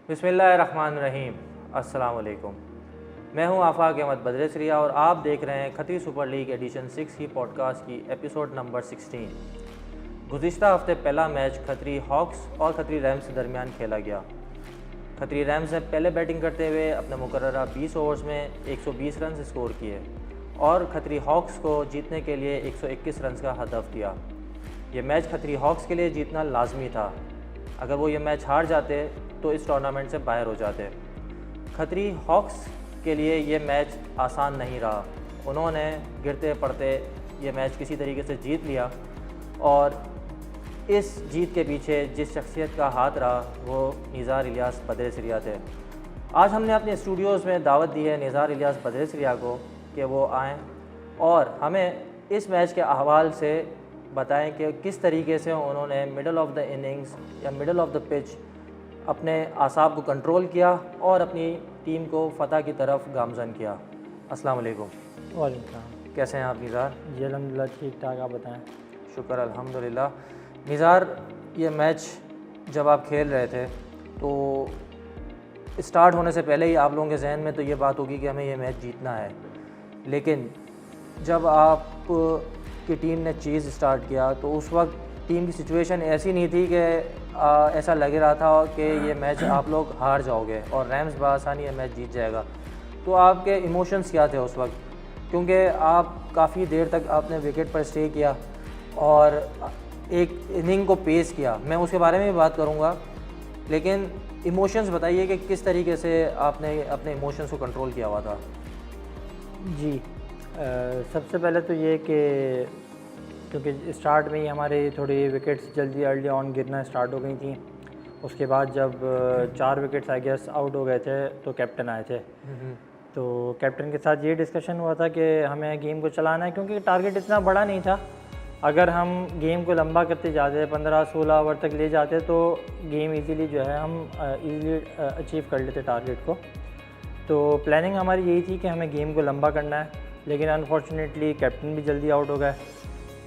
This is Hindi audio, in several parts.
बिस्मिल्लाहिर्रहमानिर्रहीम। अस्सलाम वालेकुम। मैं हूं आफाक अहमद बदरेसरिया और आप देख रहे हैं खतरी सुपर लीग एडिशन 6 की पॉडकास्ट की एपिसोड नंबर 16। गुज़िश्ता हफ्ते पहला मैच खतरी हॉक्स और खतरी रैम्स के दरमियान खेला गया। खतरी रैम्स ने पहले बैटिंग करते हुए अपने मुकर्ररा 20 ओवर्स में 120 रन स्कोर किए और खतरी हॉक्स को जीतने के लिए 121 रन का हदफ दिया। ये मैच खतरी हॉक्स के लिए जीतना लाजमी था। अगर वो ये मैच हार जाते तो इस टूर्नामेंट से बाहर हो जाते। खतरी हॉक्स के लिए ये मैच आसान नहीं रहा। उन्होंने गिरते पड़ते ये मैच किसी तरीके से जीत लिया और इस जीत के पीछे जिस शख्सियत का हाथ रहा वो निज़ार इलियास बदरेसरिया थे। आज हमने अपने स्टूडियोज़ में दावत दी है निज़ार इलियास बदरेसरिया को कि वो आएँ और हमें इस मैच के अहवाल से बताएं कि किस तरीके से उन्होंने मिडल ऑफ द इनिंग्स या मिडल ऑफ द पिच अपने आसाब को कंट्रोल किया और अपनी टीम को फ़तह की तरफ गामज़न किया। अस्सलाम वालेकुम। वालेकुम सलाम। कैसे हैं आप निज़ार? जी अल्हम्दुलिल्लाह ठीक ठाक, आप बताएं। शुक्र अल्हम्दुलिल्लाह। निज़ार, ये मैच जब आप खेल रहे थे तो स्टार्ट होने से पहले ही आप लोगों के जहन में तो ये बात होगी कि हमें ये मैच जीतना है, लेकिन जब आप की टीम ने चीज़ स्टार्ट किया तो उस वक्त टीम की सिचुएशन ऐसी नहीं थी कि ऐसा लग रहा था कि ये मैच आप लोग हार जाओगे और रैम्स बआसानी ये मैच जीत जाएगा। तो आपके इमोशंस क्या थे उस वक्त? क्योंकि आप काफ़ी देर तक आपने विकेट पर स्टे किया और एक इनिंग को पेस किया। मैं उसके बारे में भी बात करूँगा, लेकिन इमोशंस बताइए कि किस तरीके से आपने अपने इमोशंस को कंट्रोल किया हुआ था। जी सबसे पहले तो ये कि क्योंकि स्टार्ट में ही हमारे थोड़ी विकेट्स जल्दी अर्ली ऑन गिरना स्टार्ट हो गई थी। उसके बाद जब 4 विकेट्स आई गेस आउट हो गए थे तो कैप्टन आए थे। तो कैप्टन के साथ ये डिस्कशन हुआ था कि हमें गेम को चलाना है, क्योंकि टारगेट इतना बड़ा नहीं था। अगर हम गेम को लंबा करते जाते 15-16 ओवर तक ले जाते तो गेम इजीली जो है हम इजीली अचीव कर लेते टारगेट को। तो प्लानिंग हमारी यही थी कि हमें गेम को लंबा करना है, लेकिन अनफॉर्चुनेटली कैप्टन भी जल्दी आउट हो गए।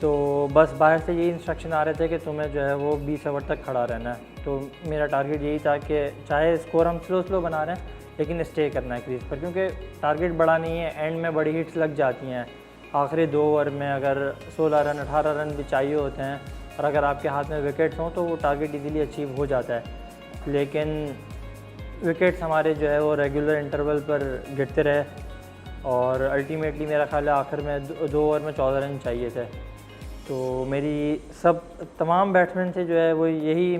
तो बस बाहर से यही इंस्ट्रक्शन आ रहे थे कि तुम्हें जो है वो 20 ओवर तक खड़ा रहना है। तो मेरा टारगेट यही था कि चाहे स्कोर हम स्लो बना रहे हैं लेकिन स्टे करना है क्रीज पर, क्योंकि टारगेट बड़ा नहीं है। एंड में बड़ी हिट्स लग जाती हैं। आखिरी 2 ओवर में अगर 16 रन 18 रन भी चाहिए होते हैं और अगर आपके हाथ में विकेट्स हों तो वो टारगेट इजीली अचीव हो जाता है। लेकिन विकेट्स हमारे जो है वो रेगुलर इंटरवल पर गिरते रहे और अल्टीमेटली मेरा ख्याल है आखिर में 2 ओवर में 14 रन चाहिए थे। तो मेरी तमाम बैट्समैन से जो है वो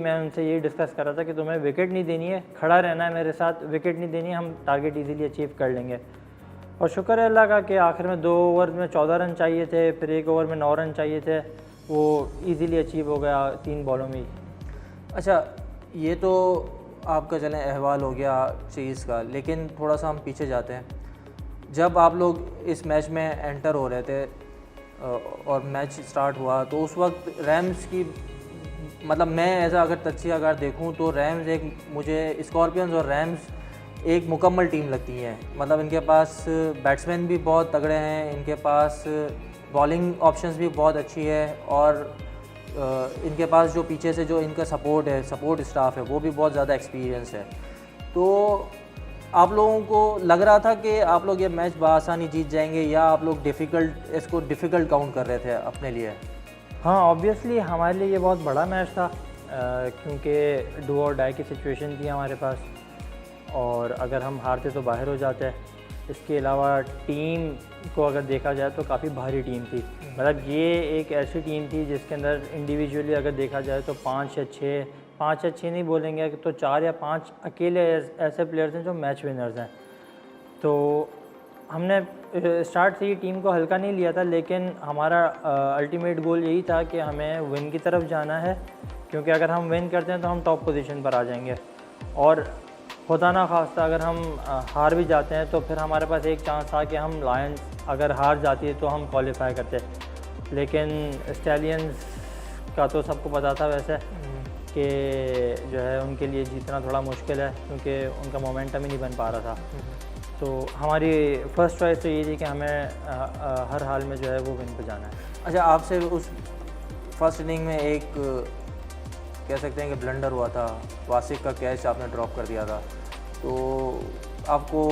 मैं उनसे यही डिस्कस कर रहा था कि तुम्हें विकेट नहीं देनी है, खड़ा रहना है मेरे साथ, विकेट नहीं देनी है, हम टारगेट इजीली अचीव कर लेंगे। और शुक्र है अल्लाह का कि आखिर में 2 ओवर में 14 रन चाहिए थे, फिर 1 ओवर में 9 रन चाहिए थे, वो इजीली अचीव हो गया 3 बॉलों में ही। अच्छा, ये तो आपका चलें अहवाल हो गया चीज़ का, लेकिन थोड़ा सा हम पीछे जाते हैं। जब आप लोग इस मैच में एंटर हो रहे थे और मैच स्टार्ट हुआ तो उस वक्त रैम्स की मतलब मैं ऐसा अगर तज्जिया अगर देखूं तो रैम्स एक मुझे स्कॉर्पियंस और रैम्स एक मुकम्मल टीम लगती है। मतलब इनके पास बैट्समैन भी बहुत तगड़े हैं, इनके पास बॉलिंग ऑप्शंस भी बहुत अच्छी है और इनके पास जो पीछे से जो इनका सपोर्ट स्टाफ है वो भी बहुत ज़्यादा एक्सपीरियंस है। तो आप लोगों को लग रहा था कि आप लोग ये मैच बआसानी जीत जाएंगे या आप लोग इसको डिफ़िकल्ट काउंट कर रहे थे अपने लिए? हाँ, ऑब्वियसली हमारे लिए ये बहुत बड़ा मैच था, क्योंकि डू और डाई की सिचुएशन थी हमारे पास और अगर हम हारते तो बाहर हो जाते। इसके अलावा टीम को अगर देखा जाए तो काफ़ी भारी टीम थी। मतलब ये एक ऐसी टीम थी जिसके अंदर इंडिविजुअली अगर देखा जाए तो 5 या 6 नहीं बोलेंगे तो 4 या 5 अकेले ऐसे प्लेयर्स हैं जो मैच विनर्स हैं। तो हमने स्टार्ट से ही टीम को हल्का नहीं लिया था, लेकिन हमारा अल्टीमेट गोल यही था कि हमें विन की तरफ जाना है, क्योंकि अगर हम विन करते हैं तो हम टॉप पोजीशन पर आ जाएंगे और खुदा ना खास्ता अगर हम हार भी जाते हैं तो फिर हमारे पास एक चांस था कि हम लायंस अगर हार जाती है तो हम क्वालिफाई करते। लेकिन स्टैलियंस का तो सबको पता था वैसे कि जो है उनके लिए जीतना थोड़ा मुश्किल है, क्योंकि उनका मोमेंटम ही नहीं बन पा रहा था। तो हमारी फ़र्स्ट चॉइस तो ये थी कि हमें हर हाल में जो है वो विन पे जाना है। अच्छा, आपसे उस फर्स्ट इनिंग में एक कह सकते हैं कि ब्लंडर हुआ था, वासिक का कैच आपने ड्रॉप कर दिया था, तो आपको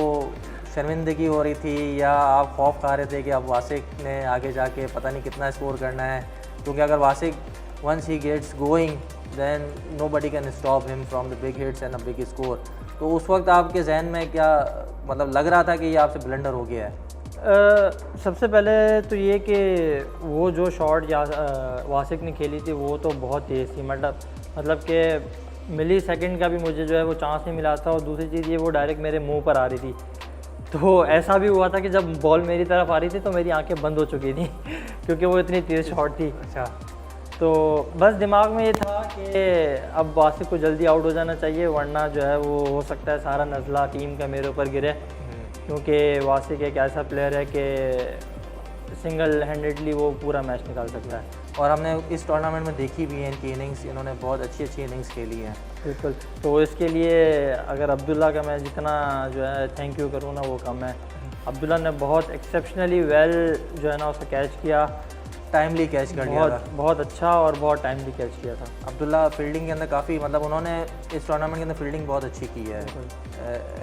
शर्मिंदगी हो रही थी या आप खौफ खा रहे थे कि अब वासिक ने आगे जाके पता नहीं कितना स्कोर करना है, क्योंकि अगर Wasiq once he gets going then nobody can stop him from the big hits and a big score. तो उस वक्त आपके जहन में क्या मतलब लग रहा था कि ये आपसे ब्लंडर हो गया है? सबसे पहले तो ये कि वो जो शॉट वासिक ने खेली थी वो तो बहुत तेज़ थी, मतलब कि मिली सेकंड का भी मुझे जो है वो चांस नहीं मिला था। और दूसरी चीज़ ये वो डायरेक्ट मेरे मुंह पर आ रही थी, तो ऐसा भी हुआ था कि जब बॉल मेरी तरफ आ रही थी तो मेरी आंखें बंद हो चुकी थी क्योंकि वो इतनी तेज़ शॉट थी। अच्छा, तो बस दिमाग में ये था कि अब वासिक को जल्दी आउट हो जाना चाहिए, वरना जो है वो हो सकता है सारा नज़ला टीम का मेरे ऊपर गिरे, क्योंकि वासिक एक ऐसा प्लेयर है कि सिंगल हैंडेडली वो पूरा मैच निकाल सकता है। और हमने इस टूर्नामेंट में देखी भी है इनकी इनिंग्स, इन्होंने बहुत अच्छी इनिंग्स खेली हैं। बिल्कुल, तो इसके लिए अगर अब्दुल्ला का मैं जितना जो है थैंक यू करूँ ना वो कम है। अब्दुल्ला ने बहुत एक्सेप्शनली वेल जो है ना उसका कैच किया, टाइमली कैच कर लिया था, बहुत अच्छा और बहुत टाइमली कैच किया था। अब्दुल्ला फील्डिंग के अंदर काफ़ी मतलब उन्होंने इस टूर्नामेंट के अंदर फील्डिंग बहुत अच्छी की है।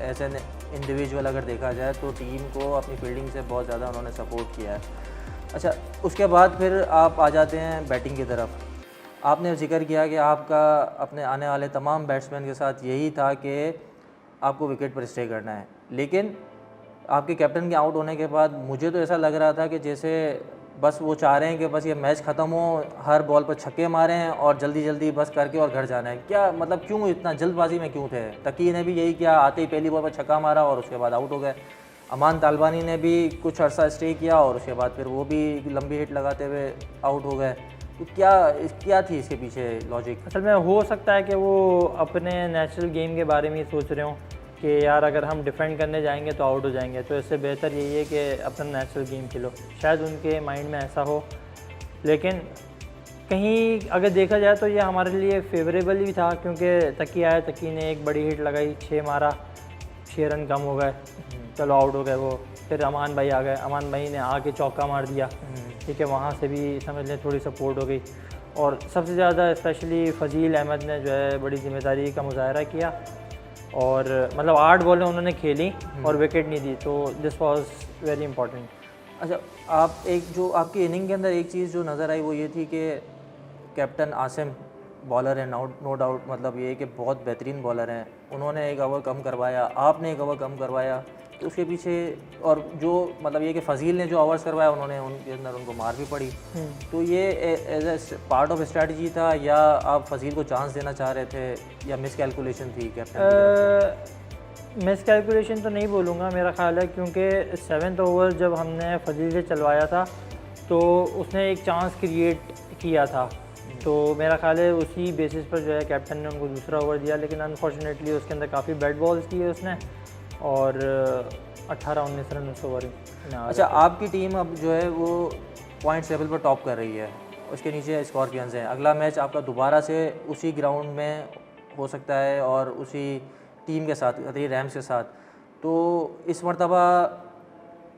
एज एन इंडिविजुअल अगर देखा जाए तो टीम को अपनी फील्डिंग से बहुत ज़्यादा उन्होंने सपोर्ट किया है। अच्छा, उसके बाद फिर आप आ जाते हैं बैटिंग की तरफ। आपने जिक्र किया कि आपका अपने आने वाले तमाम बैट्समैन के साथ यही था कि आपको विकेट पर स्टे करना है, लेकिन आपके कैप्टन के आउट होने के बाद मुझे तो ऐसा लग रहा था कि जैसे बस वो चाह रहे हैं कि बस ये मैच ख़त्म हो, हर बॉल पर छक्के मारे हैं और जल्दी जल्दी बस करके और घर जाना है। क्या मतलब क्यों इतना जल्दबाजी में क्यों थे? तकी ने भी यही किया, आते ही पहली बॉल पर छक्का मारा और उसके बाद आउट हो गए। अमान तालिबानी ने भी कुछ अरसा स्टे किया और उसके बाद फिर वो भी लंबी हिट लगाते हुए आउट हो गए। तो क्या थी इसके पीछे लॉजिक? असल में हो सकता है कि वो अपने नेचुरल गेम के बारे में ही सोच रहे हों कि यार अगर हम डिफेंड करने जाएंगे तो आउट हो जाएंगे, तो इससे बेहतर यही है कि अपना नेचुरल गेम खेलो। शायद उनके माइंड में ऐसा हो, लेकिन कहीं अगर देखा जाए तो ये हमारे लिए फेवरेबल ही था, क्योंकि तकी आया, तकी ने एक बड़ी हिट लगाई, 6 मारा, 6 रन कम हो गए, चलो आउट हो गए वो। फिर अमान भाई आ गए, अमान भाई ने आके चौका मार दिया, ठीक है, वहाँ से भी समझ लें थोड़ी सपोर्ट हो गई। और सबसे ज़्यादा स्पेशली फजील अहमद ने जो है बड़ी जिम्मेदारी का मुजाहरा किया और मतलब 8 बॉलें उन्होंने खेली और विकेट नहीं दी, तो दिस वाज वेरी इंपॉर्टेंट। अच्छा, आप एक जो आपकी इनिंग के अंदर एक चीज़ जो नज़र आई वो ये थी कि कैप्टन आसिम बॉलर है, नो डाउट, मतलब ये कि बहुत बेहतरीन बॉलर हैं, उन्होंने एक ओवर कम करवाया, आपने एक ओवर कम करवाया, तो उसके पीछे और जो मतलब ये कि फ़जील ने जो ओवर्स करवाया उन्होंने उनके अंदर उनको मार भी पड़ी, तो ये as a part of strategy था या आप फ़जील को चांस देना चाह रहे थे या मिस कैलकुलेशन थी कैप्टन? मिस कैलकुलेशन तो नहीं बोलूँगा, मेरा ख्याल है, क्योंकि 7th ओवर जब हमने फजील से चलवाया था तो उसने एक चांस क्रिएट किया था, तो मेरा ख्याल है उसी बेसिस पर जो है कैप्टन ने उनको दूसरा ओवर दिया, लेकिन अनफॉर्चुनेटली उसके अंदर काफ़ी बैट बॉल्स किए उसने और 18-19 रन उस ओवर में। अच्छा, आपकी टीम अब जो है वो पॉइंट्स लेवल पर टॉप कर रही है, उसके नीचे स्कॉर्पियंस हैं। अगला मैच आपका दोबारा से उसी ग्राउंड में हो सकता है और उसी टीम के साथ, रैम्स के साथ, तो इस मरतबा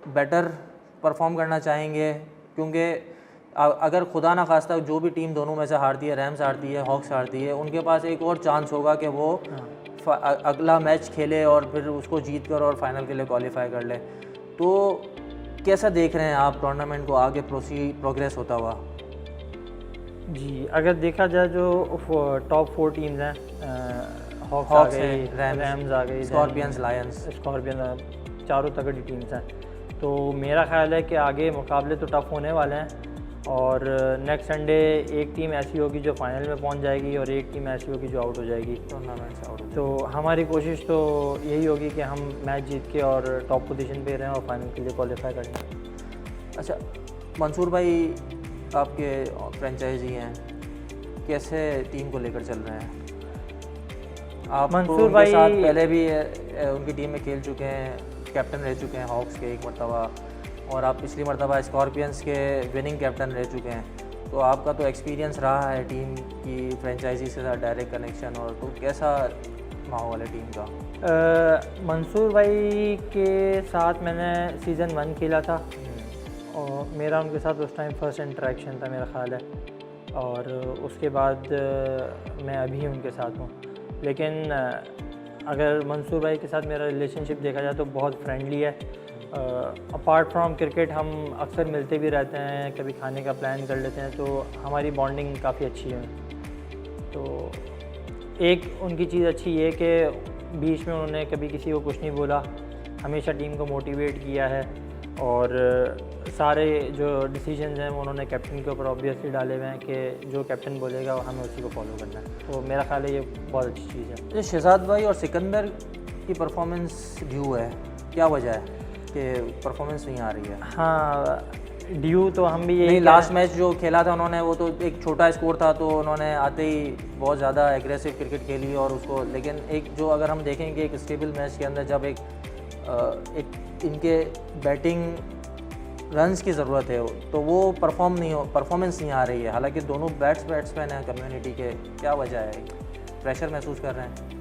बेटर परफॉर्म करना चाहेंगे? क्योंकि अगर खुदा ना खास्ता जो भी टीम दोनों में से हारती है, रैम्स हारती है, हॉक्स हारती है, उनके पास एक और चांस होगा कि वो अगला मैच खेले और फिर उसको जीत कर और फाइनल के लिए क्वालिफाई कर ले। तो कैसा देख रहे हैं आप टूर्नामेंट को आगे प्रोग्रेस होता हुआ? जी, अगर देखा जाए जो टॉप 4 टीम्स हैं, हॉक्स आ गई, रैम्स आ गई, स्कॉर्पियंस, लायंस, चारों तगड़ी टीम्स हैं, तो मेरा ख्याल है कि आगे मुकाबले तो टफ होने वाले हैं और नेक्स्ट संडे एक टीम ऐसी होगी जो फाइनल में पहुंच जाएगी और एक टीम ऐसी होगी जो आउट हो जाएगी टूर्नामेंट से आउट। तो हमारी कोशिश तो यही होगी कि हम मैच जीत के और टॉप पोजीशन पे रहें और फाइनल के लिए क्वालिफाई करें। अच्छा, मंसूर भाई आपके फ्रेंचाइजी हैं, कैसे टीम को लेकर चल रहे हैं? आप मंसूर भाई साथ पहले भी उनकी टीम में खेल चुके हैं, कैप्टन रह चुके हैं हॉक्स के एक मरतबा, और आप पिछली मरतबा स्कॉर्पियंस के विनिंग कैप्टन रह चुके हैं, तो आपका तो एक्सपीरियंस रहा है टीम की फ्रेंचाइजी से साथ डायरेक्ट कनेक्शन, और तो कैसा माहौल है टीम का? मंसूर भाई के साथ मैंने सीज़न 1 खेला था और मेरा उनके साथ उस टाइम फर्स्ट इंटरेक्शन था मेरा ख्याल है। और उसके बाद मैं अभी उनके साथ हूँ। लेकिन अगर मंसूर भाई के साथ मेरा रिलेशनशिप देखा जाए तो बहुत फ्रेंडली है। अपार्ट फ्रॉम क्रिकेट हम अक्सर मिलते भी रहते हैं, कभी खाने का प्लान कर लेते हैं, तो हमारी बॉन्डिंग काफ़ी अच्छी है। तो एक उनकी चीज़ अच्छी ये कि बीच में उन्होंने कभी किसी को कुछ नहीं बोला, हमेशा टीम को मोटिवेट किया है और सारे जो डिसीजंस हैं वो उन्होंने कैप्टन के ऊपर ऑब्वियसली डाले हुए हैं कि जो कैप्टन बोलेगा वो हमें उसी को फॉलो करना है। तो मेरा ख्याल है ये बहुत अच्छी चीज़ है। ये शहजाद भाई और सिकंदर की परफॉर्मेंस ड्यू है, क्या वजह है कि परफॉर्मेंस नहीं आ रही है? हाँ, ड्यू तो हम भी नहीं, लास्ट मैच जो खेला था उन्होंने वो तो एक छोटा स्कोर था, तो उन्होंने आते ही बहुत ज़्यादा एग्रेसिव क्रिकेट खेली और उसको, लेकिन एक जो अगर हम देखेंगे एक स्टेबल मैच के अंदर जब एक इनके बैटिंग रन्स की ज़रूरत है तो वो परफॉर्मेंस नहीं आ रही है। हालांकि दोनों बैट्समैन हैं कम्युनिटी के, क्या वजह है? प्रेशर महसूस कर रहे हैं?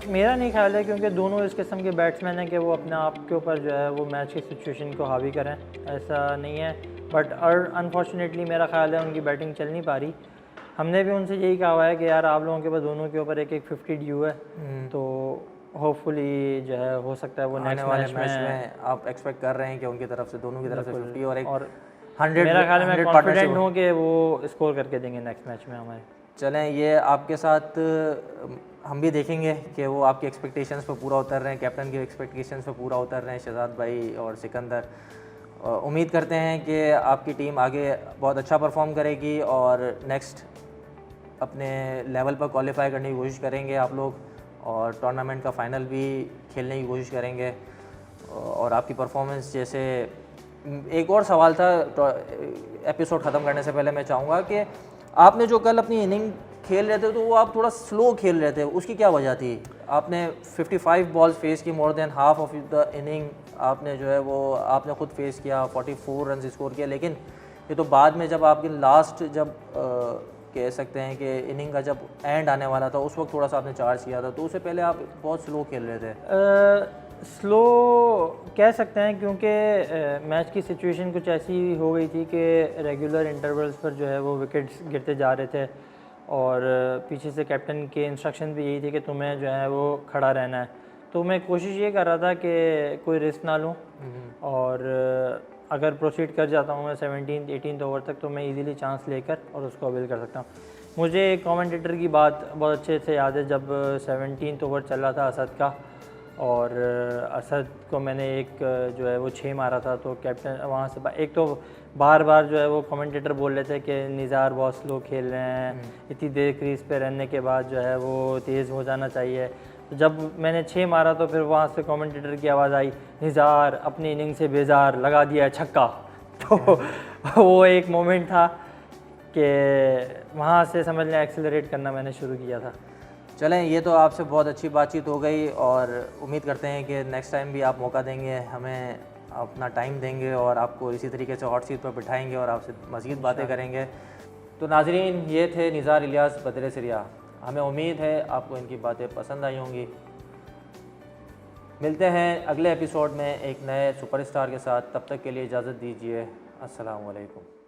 मेरा नहीं ख्याल है, क्योंकि दोनों इस किस्म के बैट्समैन हैं कि वो अपने आप के ऊपर जो है वो मैच की सिचुएशन को हावी करें, ऐसा नहीं है। बट अनफॉर्चुनेटली मेरा ख्याल है उनकी बैटिंग चल नहीं पा रही। हमने भी उनसे यही कहा हुआ है कि यार आप लोगों के पास दोनों के ऊपर एक 50 ड्यू है, तो होपफुली जो है हो सकता है वो आने वाले मैच में आप एक्सपेक्ट कर रहे हैं कि उनकी तरफ से, दोनों की तरफ से 50 और एक 100, मेरा ख्याल है मैं कॉन्फिडेंट हूँ कि वो स्कोर करके देंगे नेक्स्ट मैच में हमारे। चलें, ये आपके साथ हम भी देखेंगे कि वो आपकी एक्सपेक्टेशंस पर पूरा उतर रहे हैं, कैप्टन की एक्सपेक्टेशंस पर पूरा उतर रहे हैं शहजाद भाई और सिकंदर। उम्मीद करते हैं कि आपकी टीम आगे बहुत अच्छा परफॉर्म करेगी और नेक्स्ट अपने लेवल पर क्वालिफाई करने की कोशिश करेंगे आप लोग, और टूर्नामेंट का फ़ाइनल भी खेलने की कोशिश करेंगे। और आपकी परफॉर्मेंस, जैसे एक और सवाल था एपिसोड ख़त्म करने से पहले, मैं चाहूँगा कि आपने जो कल अपनी इनिंग खेल रहे थे तो वो आप थोड़ा स्लो खेल रहे थे, उसकी क्या वजह थी? आपने 55 बॉल्स फेस की, more than half of the inning आपने जो है वो आपने खुद फेस किया, 44 रन स्कोर किया। लेकिन ये तो बाद में जब आपकी लास्ट जब कह सकते हैं कि इनिंग का जब एंड आने वाला था उस वक्त थोड़ा सा आपने चार्ज किया था, तो उससे पहले आप बहुत स्लो खेल रहे थे। स्लो कह सकते हैं, क्योंकि मैच की सिचुएशन कुछ ऐसी हो गई थी कि रेगुलर इंटरवल्स पर जो है वो विकेट्स गिरते जा रहे थे और पीछे से कैप्टन के इंस्ट्रक्शन भी यही थे कि तुम्हें जो है वो खड़ा रहना है। तो मैं कोशिश ये कर रहा था कि कोई रिस्क ना लूँ और अगर प्रोसीड कर जाता हूँ मैं 17th-18th ओवर तक तो मैं इजीली चांस लेकर और उसको अवेल कर सकता हूँ। मुझे कमेंटेटर की बात बहुत अच्छे से याद है, जब 17th ओवर चल रहा था असद का और असद को मैंने एक जो है वो 6 मारा था, तो कैप्टन वहाँ से एक तो बार बार जो है वो कमेंटेटर बोल रहे थे कि निज़ार बहुत स्लो खेल रहे हैं, इतनी देर क्रीज पे रहने के बाद जो है वो तेज़ हो जाना चाहिए। तो जब मैंने 6 मारा तो फिर वहाँ से कमेंटेटर की आवाज़ आई, निज़ार अपनी इनिंग से बेजार, लगा दिया छक्का। तो वो एक मोमेंट था कि वहाँ से समझ लें एक्सेलरेट करना मैंने शुरू किया था। चलें, ये तो आपसे बहुत अच्छी बातचीत हो गई और उम्मीद करते हैं कि नेक्स्ट टाइम भी आप मौका देंगे, हमें अपना टाइम देंगे और आपको इसी तरीके से हॉट सीट पर बिठाएंगे और आपसे मज़ीद बातें करेंगे। तो नाजरीन, ये थे निज़ार इलियास बदरेसरिया। हमें उम्मीद है आपको इनकी बातें पसंद आई होंगी। मिलते हैं अगले एपिसोड में एक नए सुपरस्टार के साथ, तब तक के लिए इजाज़त दीजिए। अस्सलाम वालेकुम।